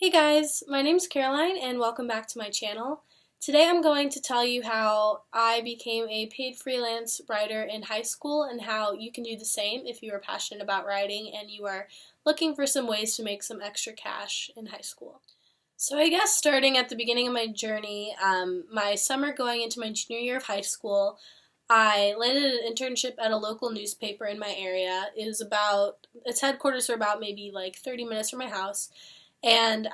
Hey guys, my name is Caroline and welcome back to my channel. Today I'm going to tell you how I became a paid freelance writer in high school and how you can do the same if you are passionate about writing and you are looking for some ways to make some extra cash in high school. So I guess starting at the beginning of my journey, my summer going into my junior year of high school, I landed an internship at a local newspaper in my area. Its headquarters are about maybe like 30 minutes from my house. And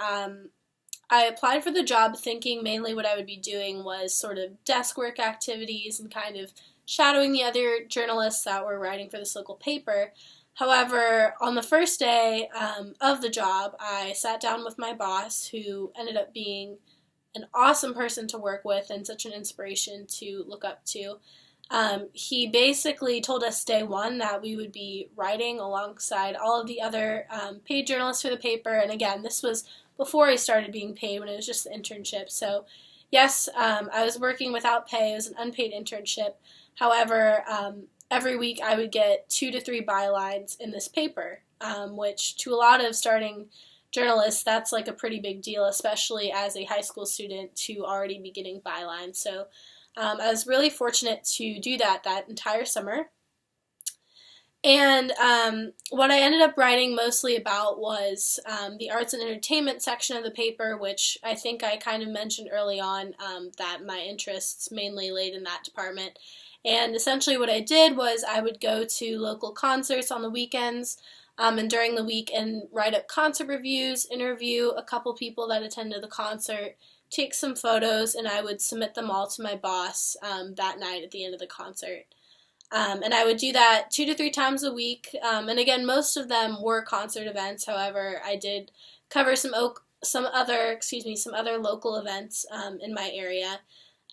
I applied for the job thinking mainly what I would be doing was sort of desk work activities and kind of shadowing the other journalists that were writing for this local paper. However, on the first day of the job, I sat down with my boss, who ended up being an awesome person to work with and such an inspiration to look up to. He basically told us day one that we would be writing alongside all of the other paid journalists for the paper. And again, this was before I started being paid, when it was just the internship. So yes, I was working without pay. It was an unpaid internship. However, every week I would get 2 to 3 bylines in this paper, which to a lot of starting journalists, that's like a pretty big deal, especially as a high school student to already be getting bylines. So I was really fortunate to do that entire summer. And what I ended up writing mostly about was the arts and entertainment section of the paper, which I think I kind of mentioned early on, that my interests mainly laid in that department. And essentially what I did was I would go to local concerts on the weekends and during the week and write up concert reviews, interview a couple people that attended the concert, take some photos, and I would submit them all to my boss that night at the end of the concert. And I would do that 2 to 3 times a week. And again, most of them were concert events. However, I did cover some other local events in my area.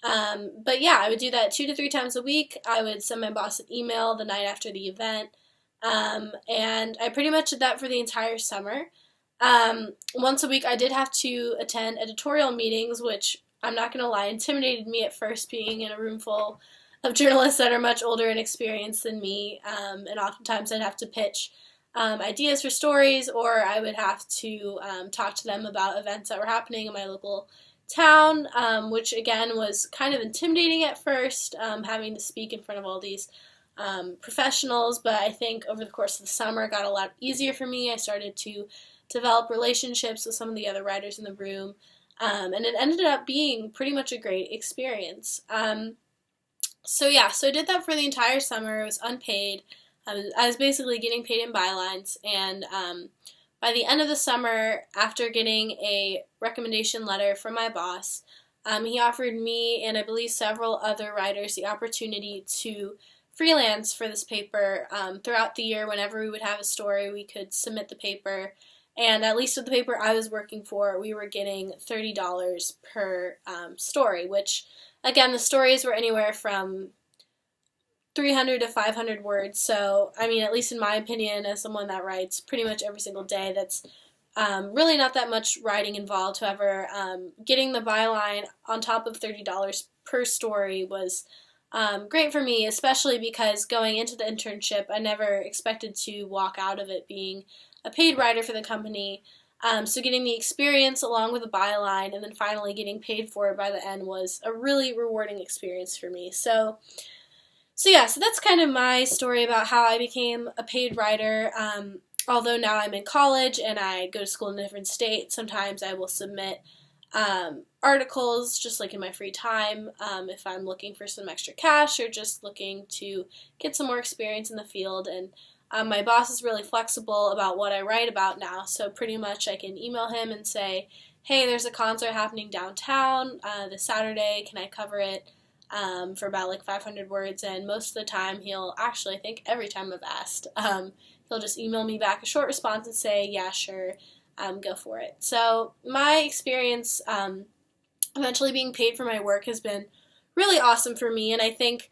But yeah, I would do that 2 to 3 times a week. I would send my boss an email the night after the event. And I pretty much did that for the entire summer. Once a week I did have to attend editorial meetings, which, I'm not going to lie, intimidated me at first, being in a room full of journalists that are much older and experienced than me, and oftentimes I'd have to pitch ideas for stories, or I would have to talk to them about events that were happening in my local town, which again was kind of intimidating at first, having to speak in front of all these professionals, but I think over the course of the summer it got a lot easier for me. I started to develop relationships with some of the other writers in the room, and it ended up being pretty much a great experience. So I did that for the entire summer. It was unpaid. I was basically getting paid in bylines, and by the end of the summer, after getting a recommendation letter from my boss, he offered me and I believe several other writers the opportunity to freelance for this paper throughout the year. Whenever we would have a story, we could submit the paper. And at least with the paper I was working for, we were getting $30 per story, which, again, the stories were anywhere from 300 to 500 words. So, I mean, at least in my opinion, as someone that writes pretty much every single day, that's really not that much writing involved. However, getting the byline on top of $30 per story was great for me, especially because going into the internship, I never expected to walk out of it being a paid writer for the company. So getting the experience along with a byline and then finally getting paid for it by the end was a really rewarding experience for me. So that's kind of my story about how I became a paid writer. Although now I'm in college and I go to school in a different state, sometimes I will submit articles just like in my free time if I'm looking for some extra cash or just looking to get some more experience in the field. And my boss is really flexible about what I write about now, so pretty much I can email him and say, hey, there's a concert happening downtown this Saturday, can I cover it for about like 500 words, and most of the time I think every time I've asked, he'll just email me back a short response and say, yeah, sure, go for it. So my experience eventually being paid for my work has been really awesome for me, and I think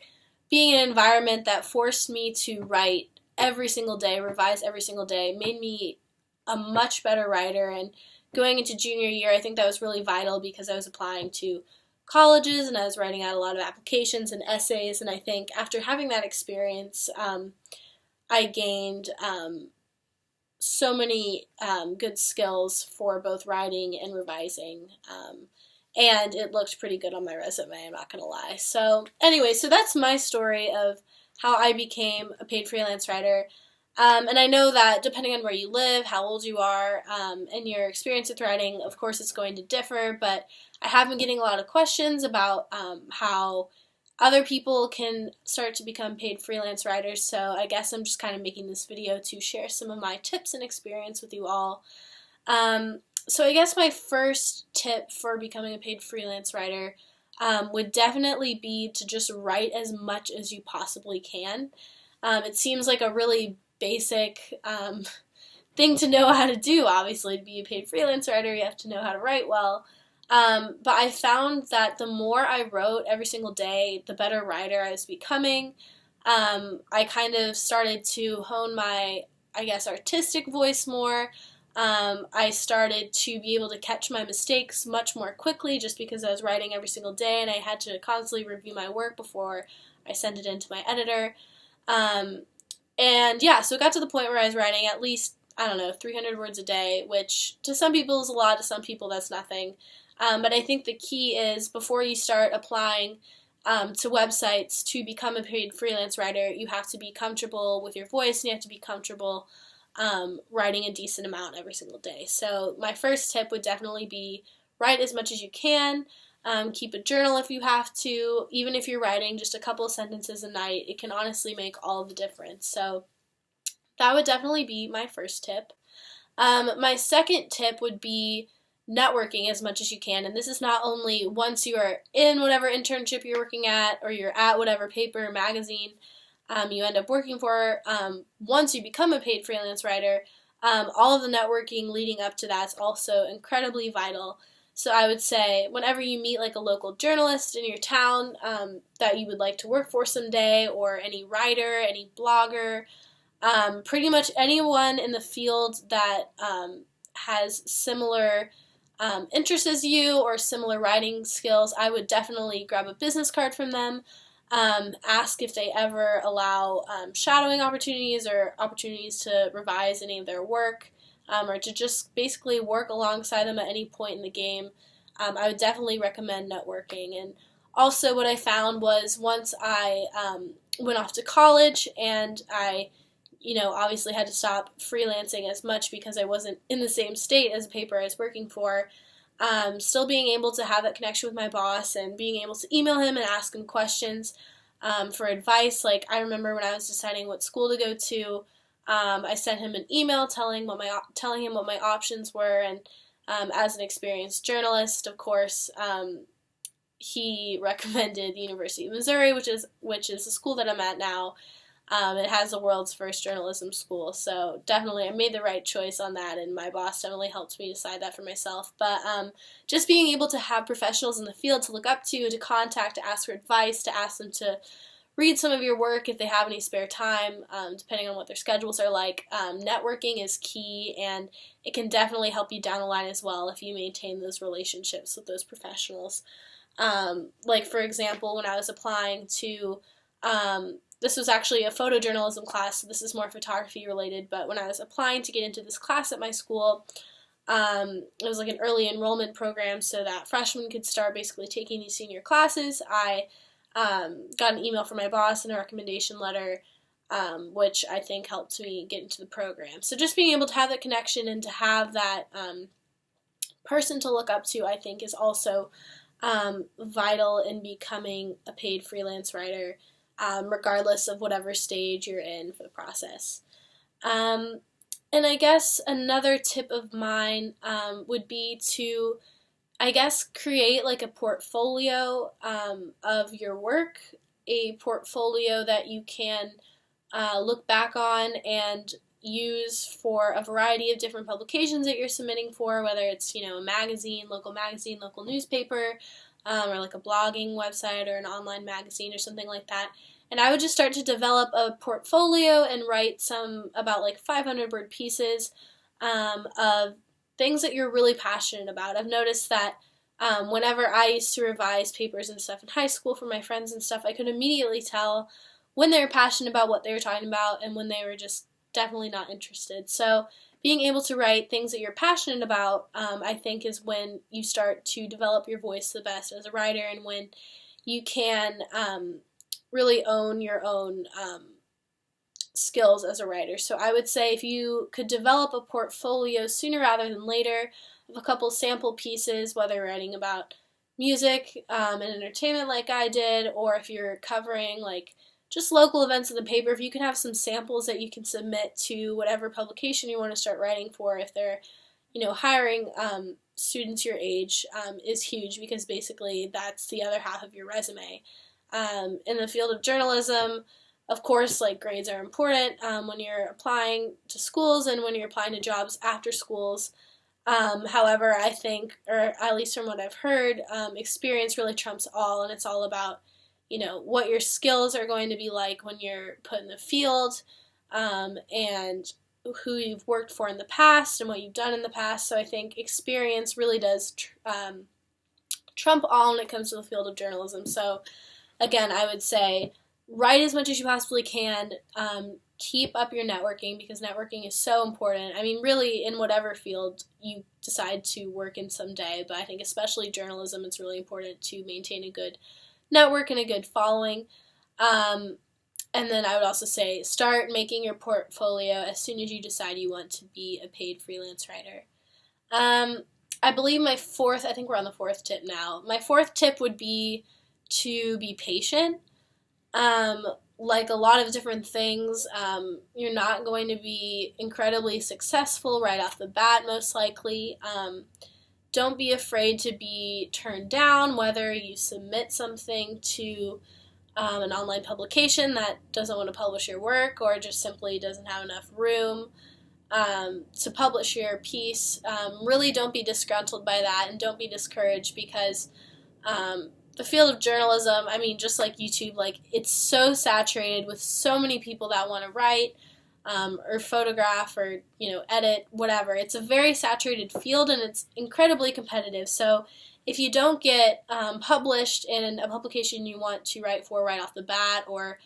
being in an environment that forced me to write every single day, revise every single day, made me a much better writer. And going into junior year, I think that was really vital because I was applying to colleges and I was writing out a lot of applications and essays, and I think after having that experience, I gained so many good skills for both writing and revising. And it looked pretty good on my resume, I'm not going to lie. So anyway, so that's my story of how I became a paid freelance writer. And I know that depending on where you live, how old you are, and your experience with writing, of course it's going to differ, but I have been getting a lot of questions about how other people can start to become paid freelance writers, so I guess I'm just kind of making this video to share some of my tips and experience with you all. So I guess my first tip for becoming a paid freelance writer would definitely be to just write as much as you possibly can. It seems like a really basic thing to know how to do. Obviously, to be a paid freelance writer, you have to know how to write well. But I found that the more I wrote every single day, the better writer I was becoming. I kind of started to hone my, I guess, artistic voice more. I started to be able to catch my mistakes much more quickly just because I was writing every single day and I had to constantly review my work before I sent it in to my editor. And yeah, so it got to the point where I was writing at least, 300 words a day, which to some people is a lot, to some people that's nothing. But I think the key is before you start applying to websites to become a paid freelance writer, you have to be comfortable with your voice and you have to be comfortable writing a decent amount every single day. So my first tip would definitely be write as much as you can. Keep a journal if you have to. Even if you're writing just a couple of sentences a night, it can honestly make all the difference. So that would definitely be my first tip. My second tip would be networking as much as you can. And this is not only once you are in whatever internship you're working at or you're at whatever paper or magazine you end up working for. Once you become a paid freelance writer, all of the networking leading up to that is also incredibly vital. So I would say whenever you meet like a local journalist in your town that you would like to work for someday, or any writer, any blogger, pretty much anyone in the field that has similar interests as you or similar writing skills, I would definitely grab a business card from them. Ask if they ever allow shadowing opportunities or opportunities to revise any of their work, or to just basically work alongside them at any point in the game. I would definitely recommend networking. And also what I found was once I went off to college and I obviously had to stop freelancing as much because I wasn't in the same state as the paper I was working for, still being able to have that connection with my boss and being able to email him and ask him questions for advice. Like I remember when I was deciding what school to go to, I sent him an email telling him what my options were, and as an experienced journalist, of course, he recommended the University of Missouri, which is the school that I'm at now. It has the world's first journalism school, so definitely I made the right choice on that, and my boss definitely helped me decide that for myself. But just being able to have professionals in the field to look up to contact, to ask for advice, to ask them to read some of your work if they have any spare time, depending on what their schedules are like. Networking is key, and it can definitely help you down the line as well if you maintain those relationships with those professionals. Like, for example, when I was applying to this was actually a photojournalism class, so this is more photography related, but when I was applying to get into this class at my school, it was like an early enrollment program so that freshmen could start basically taking these senior classes. I got an email from my boss and a recommendation letter, which I think helped me get into the program. So just being able to have that connection and to have that person to look up to, I think, is also vital in becoming a paid freelance writer, regardless of whatever stage you're in for the process. And I guess another tip of mine would be to, I guess, create like a portfolio of your work, a portfolio that you can look back on and use for a variety of different publications that you're submitting for, whether it's, a magazine, local newspaper, or like a blogging website or an online magazine or something like that. And I would just start to develop a portfolio and write some about like 500-word pieces of things that you're really passionate about. I've noticed that whenever I used to revise papers and stuff in high school for my friends and stuff, I could immediately tell when they were passionate about what they were talking about and when they were just definitely not interested. So being able to write things that you're passionate about, I think, is when you start to develop your voice the best as a writer, and when you can really own your own skills as a writer. So I would say if you could develop a portfolio sooner rather than later of a couple sample pieces, whether you're writing about music and entertainment like I did, or if you're covering like just local events in the paper, if you can have some samples that you can submit to whatever publication you want to start writing for, if they're, hiring students your age, is huge, because basically that's the other half of your resume. In the field of journalism, of course, like, grades are important when you're applying to schools and when you're applying to jobs after schools. However, I think, or at least from what I've heard, experience really trumps all, and it's all about, what your skills are going to be like when you're put in the field, and who you've worked for in the past and what you've done in the past. So I think experience really does trump all when it comes to the field of journalism. So again, I would say write as much as you possibly can. Keep up your networking, because networking is so important. I mean, really, in whatever field you decide to work in someday, but I think especially journalism, it's really important to maintain a good network and a good following. And then I would also say start making your portfolio as soon as you decide you want to be a paid freelance writer. I believe I think we're on the fourth tip now. My fourth tip would be to be patient. Like a lot of different things, you're not going to be incredibly successful right off the bat, most likely. Don't be afraid to be turned down, whether you submit something to an online publication that doesn't want to publish your work, or just simply doesn't have enough room to publish your piece. Really don't be disgruntled by that, and don't be discouraged, because the field of journalism, I mean, just like YouTube, like, it's so saturated with so many people that want to write or photograph or, edit, whatever. It's a very saturated field, and it's incredibly competitive. So if you don't get published in a publication you want to write for right off the bat, or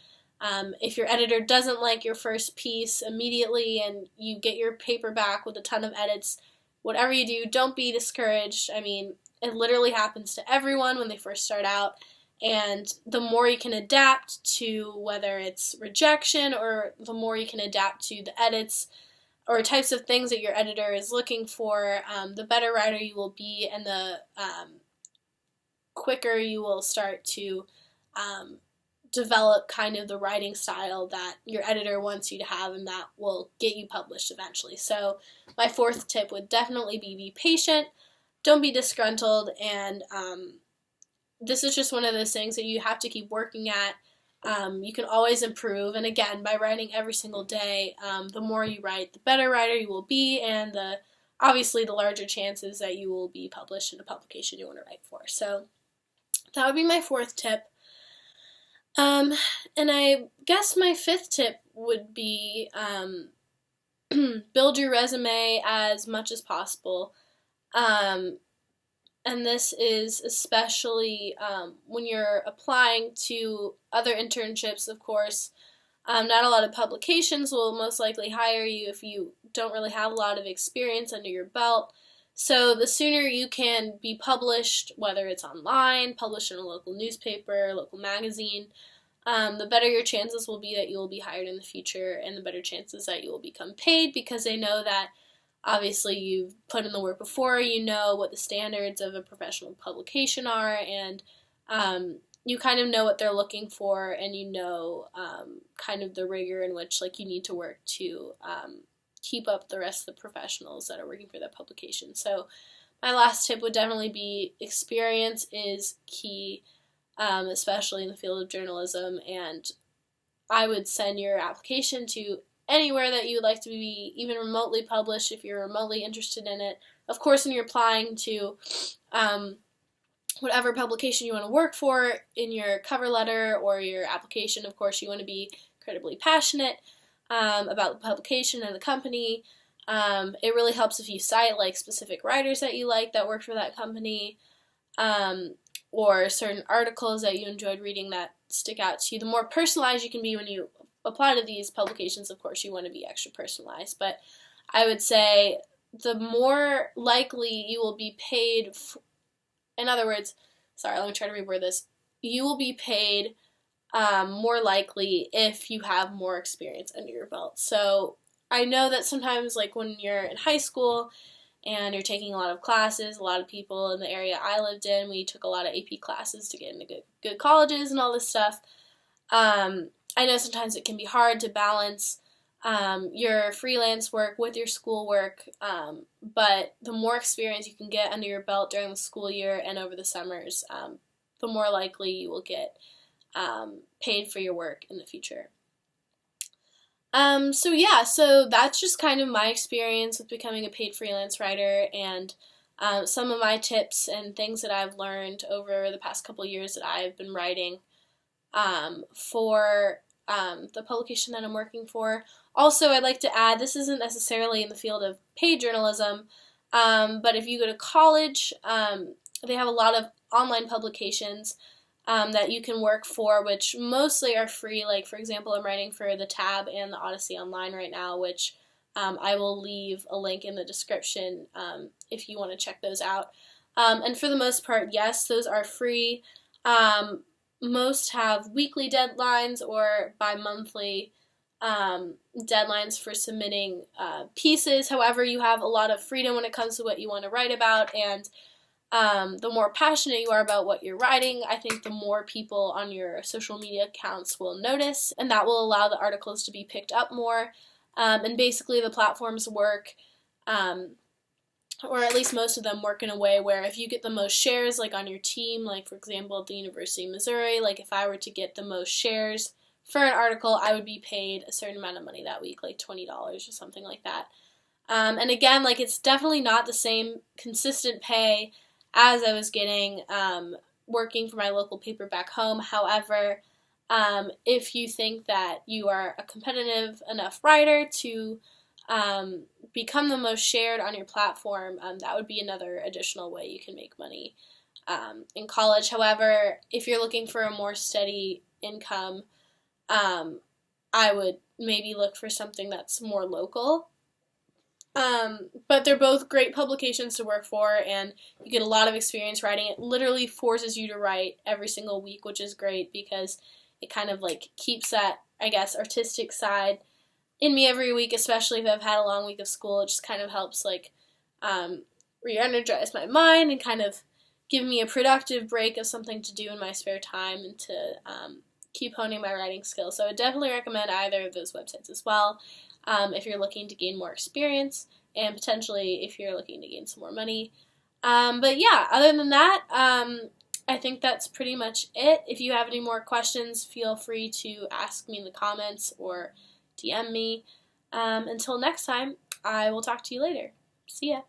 if your editor doesn't like your first piece immediately and you get your paper back with a ton of edits, whatever you do, don't be discouraged. I mean, it literally happens to everyone when they first start out, and the more you can adapt to whether it's rejection, or the more you can adapt to the edits or types of things that your editor is looking for, the better writer you will be, and the quicker you will start to develop kind of the writing style that your editor wants you to have, and that will get you published eventually. So my fourth tip would definitely be patient. Don't be disgruntled, and this is just one of those things that you have to keep working at. You can always improve, and again, by writing every single day, the more you write, the better writer you will be, and obviously the larger chances that you will be published in a publication you want to write for. So that would be my fourth tip. And I guess my fifth tip would be build your resume as much as possible. And this is especially when you're applying to other internships, of course. Not a lot of publications will most likely hire you if you don't really have a lot of experience under your belt. So the sooner you can be published, whether it's online, published in a local newspaper, local magazine, the better your chances will be that you will be hired in the future, and the better chances that you will become paid, because they know that obviously you've put in the work before, you know what the standards of a professional publication are, and you kind of know what they're looking for, and you know kind of the rigor in which, like, you need to work to keep up the rest of the professionals that are working for that publication. So my last tip would definitely be experience is key, especially in the field of journalism, and I would send your application to anywhere that you would like to be even remotely published if you're remotely interested in it. Of course, when you're applying to whatever publication you want to work for, in your cover letter or your application, of course, you want to be incredibly passionate about the publication and the company. It really helps if you cite like specific writers that you like that work for that company, or certain articles that you enjoyed reading that stick out to you. The more personalized you can be when you apply to these publications, of course, you want to be extra personalized, but I would say the more likely you will be paid, in other words, sorry, let me try to reword this, you will be paid more likely if you have more experience under your belt. So I know that sometimes, like when you're in high school and you're taking a lot of classes, a lot of people in the area I lived in, we took a lot of AP classes to get into good colleges and all this stuff. I know sometimes it can be hard to balance your freelance work with your school work, but the more experience you can get under your belt during the school year and over the summers, the more likely you will get paid for your work in the future. So that's just kind of my experience with becoming a paid freelance writer, and some of my tips and things that I've learned over the past couple years that I've been writing for the publication that I'm working for. Also, I'd like to add, this isn't necessarily in the field of paid journalism, but if you go to college, they have a lot of online publications that you can work for, which mostly are free. Like, for example, I'm writing for the Tab and the Odyssey Online right now, which I will leave a link in the description if you want to check those out. And for the most part, yes, those are free. Most have weekly deadlines or bi-monthly deadlines for submitting pieces. However, you have a lot of freedom when it comes to what you want to write about, and the more passionate you are about what you're writing, I think the more people on your social media accounts will notice, and that will allow the articles to be picked up more. And basically the platforms work, or at least most of them work in a way where if you get the most shares, like on your team, like for example at the University of Missouri, like if I were to get the most shares for an article, I would be paid a certain amount of money that week, like $20 or something like that. And again, like it's definitely not the same consistent pay as I was getting working for my local paper back home. However, if you think that you are a competitive enough writer to become the most shared on your platform, that would be another additional way you can make money in college. However, if you're looking for a more steady income, I would maybe look for something that's more local. But they're both great publications to work for, and you get a lot of experience writing. It literally forces you to write every single week, which is great because it kind of like keeps that, I guess, artistic side in me every week, especially if I've had a long week of school. It just kind of helps like re-energize my mind and kind of give me a productive break of something to do in my spare time and to keep honing my writing skills. So I would definitely recommend either of those websites as well. If you're looking to gain more experience, and potentially if you're looking to gain some more money. But yeah, other than that, I think that's pretty much it. If you have any more questions, feel free to ask me in the comments or DM me. Until next time, I will talk to you later. See ya.